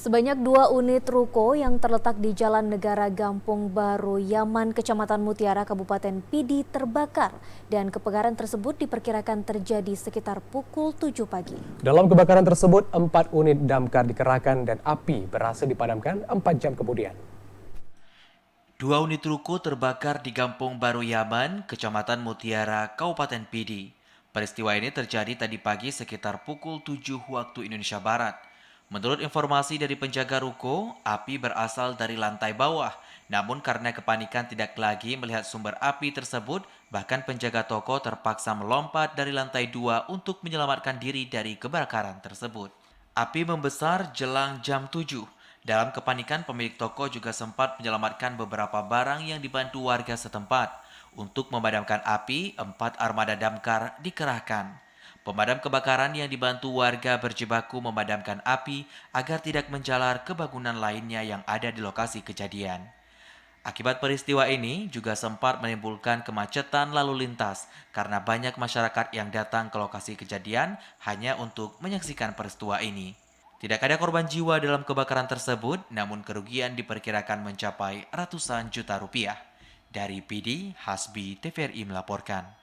Sebanyak 2 unit ruko yang terletak di Jalan Negara Gampong Baru, Yaman, Kecamatan Mutiara, Kabupaten Pidi terbakar. Dan kebakaran tersebut diperkirakan terjadi sekitar pukul 7 pagi. Dalam kebakaran tersebut, 4 unit damkar dikerahkan dan api berhasil dipadamkan 4 jam kemudian. 2 unit ruko terbakar di Gampong Baru Yaman, Kecamatan Mutiara, Kabupaten Pidi. Peristiwa ini terjadi tadi pagi sekitar pukul 7 waktu Indonesia Barat. Menurut informasi dari penjaga ruko, api berasal dari lantai bawah. Namun karena kepanikan tidak lagi melihat sumber api tersebut, bahkan penjaga toko terpaksa melompat dari lantai 2 untuk menyelamatkan diri dari kebakaran tersebut. Api membesar jelang jam 7. Dalam kepanikan, pemilik toko juga sempat menyelamatkan beberapa barang yang dibantu warga setempat. Untuk memadamkan api, 4 armada damkar dikerahkan. Pemadam kebakaran yang dibantu warga berjibaku memadamkan api agar tidak menjalar ke bangunan lainnya yang ada di lokasi kejadian. Akibat peristiwa ini juga sempat menimbulkan kemacetan lalu lintas karena banyak masyarakat yang datang ke lokasi kejadian hanya untuk menyaksikan peristiwa ini. Tidak ada korban jiwa dalam kebakaran tersebut, namun kerugian diperkirakan mencapai ratusan juta rupiah. Dari PD, Hasbi TVRI melaporkan.